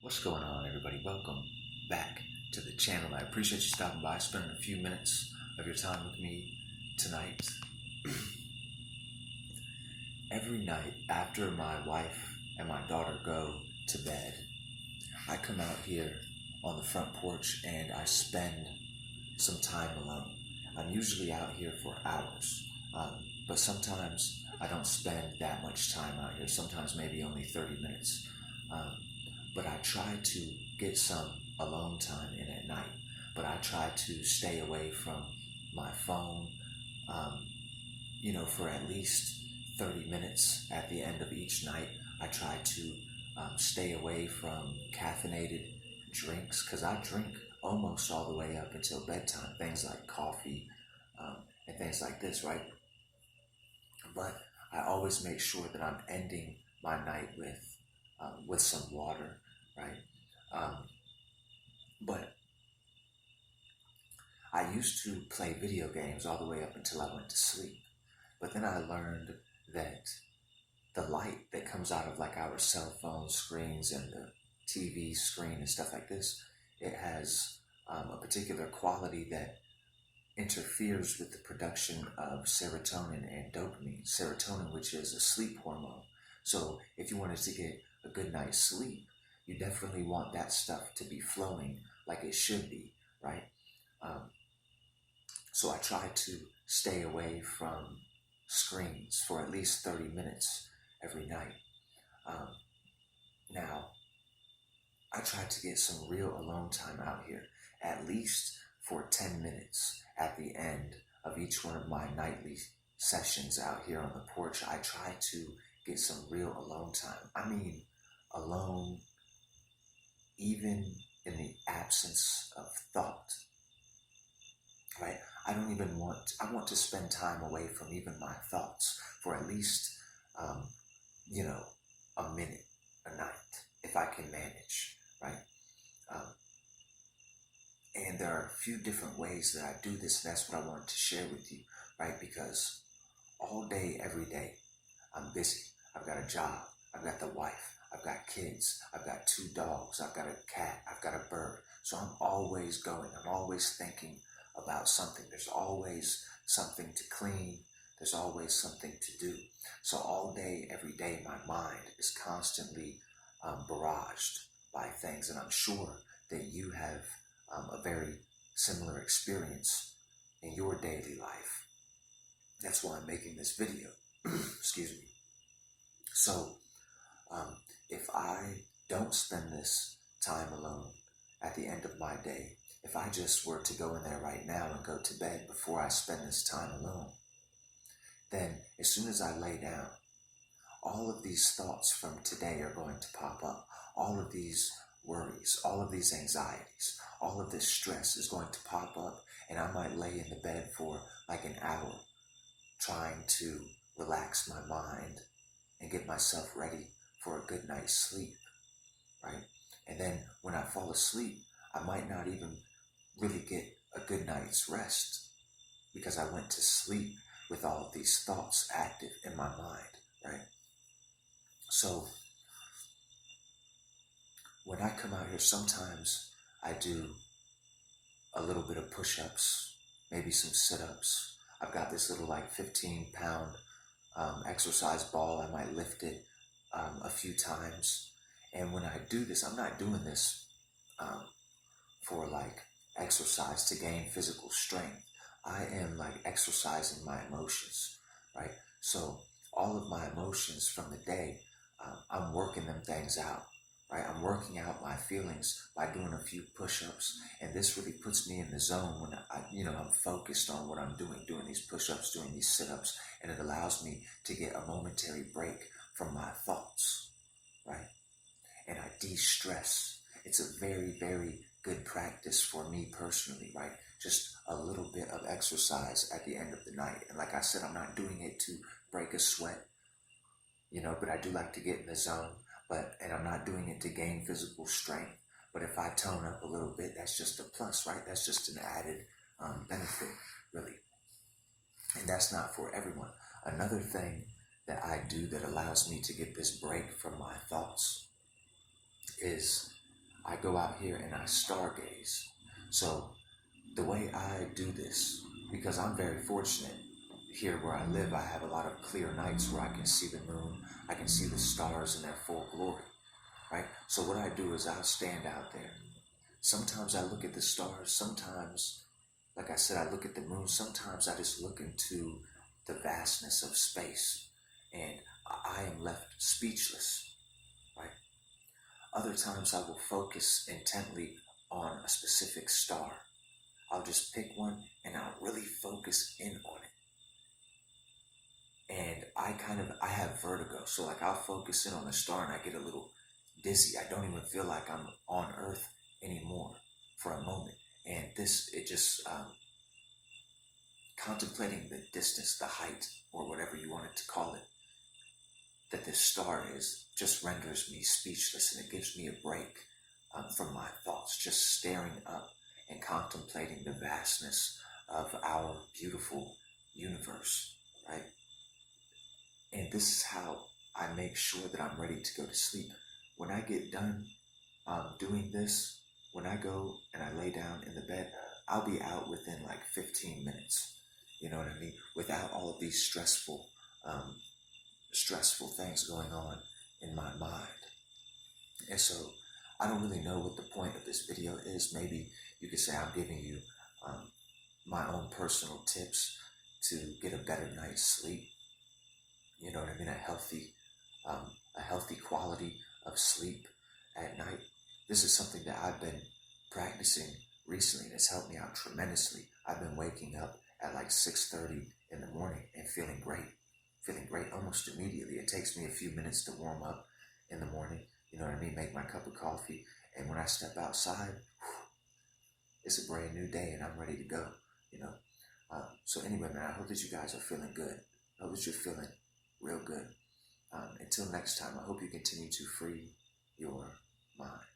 What's going on, everybody? Welcome back to the channel. I appreciate you stopping by, spending a few minutes of your time with me tonight. Every night after my wife and my daughter go to bed, I come out here on the front porch and I spend some time alone. I'm usually out here for hours, but sometimes I don't spend that much time out here, sometimes maybe only 30 minutes. Um, but I try to get some alone time in at night. But I try to stay away from my phone, um, for at least 30 minutes at the end of each night. I try to stay away from caffeinated drinks because I drink almost all the way up until bedtime, things like coffee and things like this, right? But I always make sure that I'm ending my night with some water, right? Um, but I used to play video games all the way up until I went to sleep. But then I learned that the light that comes out of like our cell phone screens and the TV screen and stuff like this, it has a particular quality that interferes with the production of serotonin and dopamine. Serotonin, which is a sleep hormone. So if you wanted to get a good night's sleep, you definitely want that stuff to be flowing like it should be, right? Um, so I try to stay away from screens for at least 30 minutes every night. Um, Now, I try to get some real alone time out here, at least for 10 minutes at the end of each one of my nightly sessions out here on the porch. I try to get some real alone time. I mean, alone even in the absence of thought, right? I want to spend time away from even my thoughts for at least, um, you know, a minute a night, if I can manage, right? Um, and there are a few different ways that I do this, and that's what I wanted to share with you, right? Because all day, every day, I'm busy. I've got a job. I've got the wife. I've got kids. I've got 2 dogs. I've got a cat. I've got a bird. So I'm always going. I'm always thinking about something. There's always something to clean. There's always something to do. So all day, every day, my mind is constantly barraged by things. And I'm sure that you have a very similar experience in your daily life. That's why I'm making this video. Excuse me. So, if I don't spend this time alone at the end of my day, if I just were to go in there right now and go to bed before I spend this time alone, then as soon as I lay down, all of these thoughts from today are going to pop up. All of these worries, all of these anxieties, all of this stress is going to pop up, and I might lay in the bed for like an hour trying to relax my mind and get myself ready for a good night's sleep, right? And then when I fall asleep, I might not even really get a good night's rest because I went to sleep with all of these thoughts active in my mind, right? So when I come out here, sometimes I do a little bit of push-ups, maybe some sit-ups. I've got this little like 15-pound exercise ball. I might lift it a few times. And when I do this, I'm not doing this for like exercise to gain physical strength. I am like exercising my emotions, right? So all of my emotions from the day, I'm working them things out, right? I'm working out my feelings by doing a few push-ups, and this really puts me in the zone when I'm focused on what I'm doing these push-ups, doing these sit-ups, and it allows me to get a momentary break from my thoughts, right? And I de-stress. It's a very, very good practice for me personally, right? Just a little bit of exercise at the end of the night. And like I said, I'm not doing it to break a sweat, but I do like to get in the zone. And I'm not doing it to gain physical strength. But if I tone up a little bit, that's just a plus, right? That's just an added benefit, really. And that's not for everyone. Another thing that I do that allows me to get this break from my thoughts is I go out here and I stargaze. So the way I do this, because I'm very fortunate here where I live, I have a lot of clear nights where I can see the moon, I can see the stars in their full glory, right? So what I do is I'll stand out there. Sometimes I look at the stars, sometimes, like I said, I look at the moon, sometimes I just look into the vastness of space and I am left speechless, right? Other times I will focus intently on a specific star. I'll just pick one and I'll really focus in on it. And I have vertigo. So like I'll focus in on the star and I get a little dizzy. I don't even feel like I'm on Earth anymore for a moment. And it just, contemplating the distance, the height, or whatever you wanted to call it, that this star is, just renders me speechless, and it gives me a break from my thoughts, just staring up and contemplating the vastness of our beautiful universe, right? And this is how I make sure that I'm ready to go to sleep. When I get done doing this, when I go and I lay down in the bed, I'll be out within like 15 minutes. You know what I mean? Without all of these stressful things going on in my mind. And so I don't really know what the point of this video is. Maybe you could say I'm giving you my own personal tips to get a better night's sleep. You know what I mean? A healthy quality of sleep at night. This is something that I've been practicing recently, and it's helped me out tremendously. I've been waking up at like 6:30 in the morning and feeling great almost immediately. It takes me a few minutes to warm up in the morning, you know what I mean, make my cup of coffee, and when I step outside, it's a brand new day and I'm ready to go, you know. So anyway, man, I hope that you guys are feeling good. I hope that you're feeling real good. Until next time, I hope you continue to free your mind.